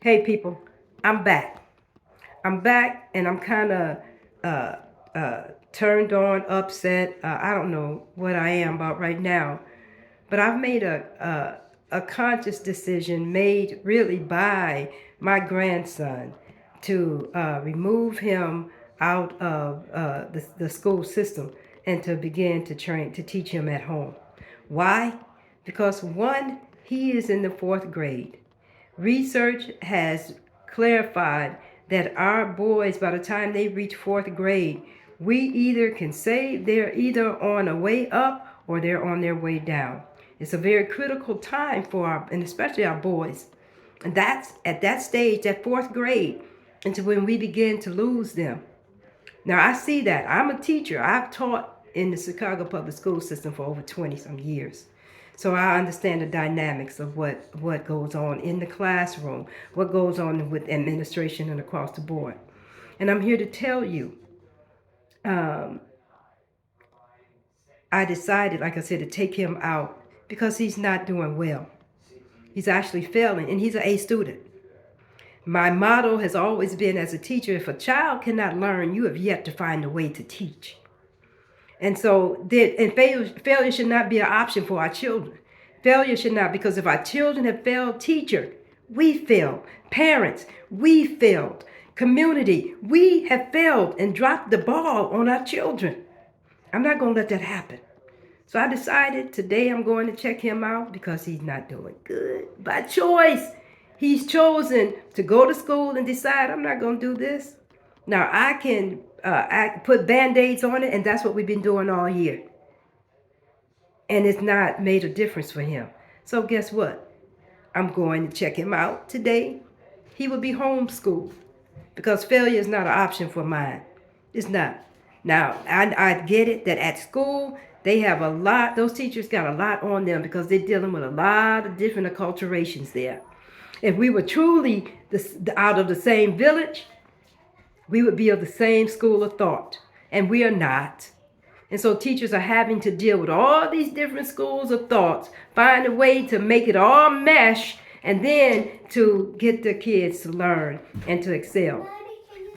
Hey people, I'm back. I'm back and I'm kind of uh, turned on, upset. I don't know what I am about right now, but I've made a conscious decision made really by my grandson to remove him out of the school system and to begin to teach him at home. Why? Because one, he is in the fourth grade. Research has clarified that our boys, by the time they reach fourth grade, we either can say they're either on a way up or they're on their way down. It's a very critical time for our, and especially our boys. And that's at that stage, that fourth grade, into when we begin to lose them. Now I see that. I'm a teacher. I've taught in the Chicago public school system for over 20 some years. So I understand the dynamics of what goes on in the classroom, what goes on with administration and across the board. And I'm here to tell you, um, I decided, like I said, to take him out because he's not doing well. He's actually failing, and he's an A student. My motto has always been as a teacher, if a child cannot learn, you have yet to find a way to teach. And so, failure should not be an option for our children. Failure should not, because if our children have failed, teacher, we failed. Parents, we failed. Community, we have failed and dropped the ball on our children. I'm not going to let that happen. So I decided today I'm going to check him out because he's not doing good. By choice, he's chosen to go to school and decide I'm not going to do this. Now I can put band-aids on it, and that's what we've been doing all year. And it's not made a difference for him. So guess what? I'm going to check him out today. He will be homeschooled because failure is not an option for mine. It's not. Now, I get it that at school, they have a lot, those teachers got a lot on them because they're dealing with a lot of different acculturations there. If we were truly out of the same village, we would be of the same school of thought. And we are not. And so teachers are having to deal with all these different schools of thoughts, find a way to make it all mesh, and then to get the kids to learn and to excel.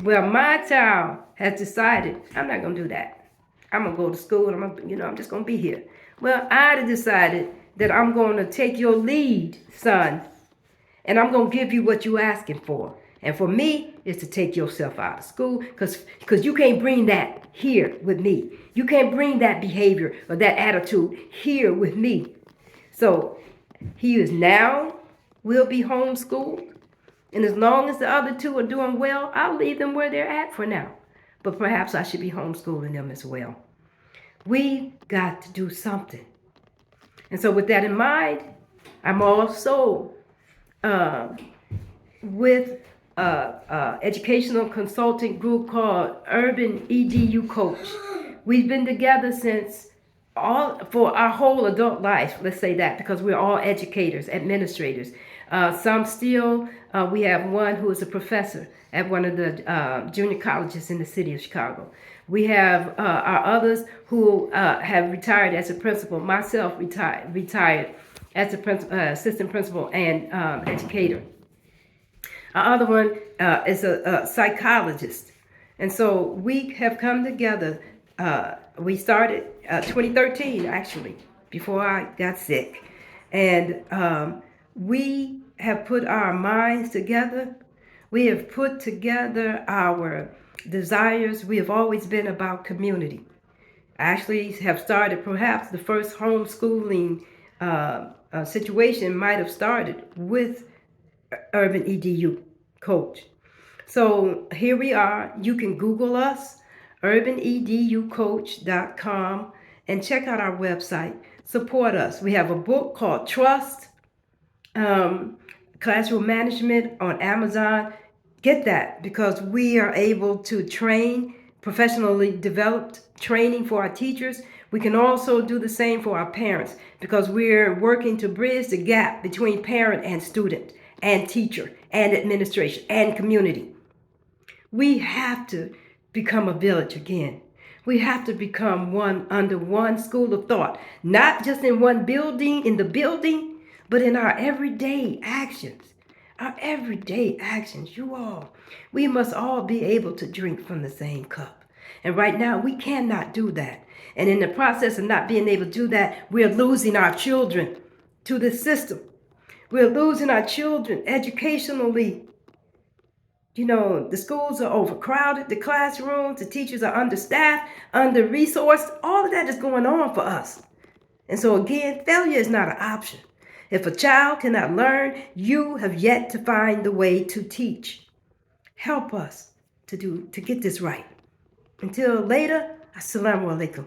Well, my child has decided, I'm not going to do that. I'm going to go to school, and I'm just going to be here. Well, I decided that I'm going to take your lead, son, and I'm going to give you what you're asking for. And for me, is to take yourself out of school because you can't bring that here with me. You can't bring that behavior or that attitude here with me. So he is now will be homeschooled. And as long as the other two are doing well, I'll leave them where they're at for now. But perhaps I should be homeschooling them as well. We got to do something. And so with that in mind, I'm also with educational consulting group called Urban EDU Coach. We've been together for our whole adult life, let's say that, because we're all educators, administrators. Some still, we have one who is a professor at one of the junior colleges in the city of Chicago. We have our others who have retired as a principal. Myself retired as a assistant principal and educator. Our other one is a psychologist. And so we have come together. We started 2013, actually, before I got sick. And we have put our minds together. We have put together our desires. We have always been about community. I actually have started, perhaps the first homeschooling situation might have started with Urban EDU Coach. So here we are. You can Google us, urbaneducoach.com, and check out our website. Support us. We have a book called Trust, Classroom Management on Amazon. Get that because we are able to train professionally developed training for our teachers. We can also do the same for our parents because we're working to bridge the gap between parent and student and teacher and administration and community. We have to become a village again. We have to become one under one school of thought, not just in one building, in the building, but in our everyday actions, our everyday actions, we must all be able to drink from the same cup. And right now, we cannot do that. And in the process of not being able to do that, we're losing our children to the system. We're losing our children educationally. The schools are overcrowded, the classrooms, the teachers are understaffed, under-resourced. All of that is going on for us. And so again, failure is not an option. If a child cannot learn, you have yet to find the way to teach. Help us to get this right. Until later, assalamu alaikum.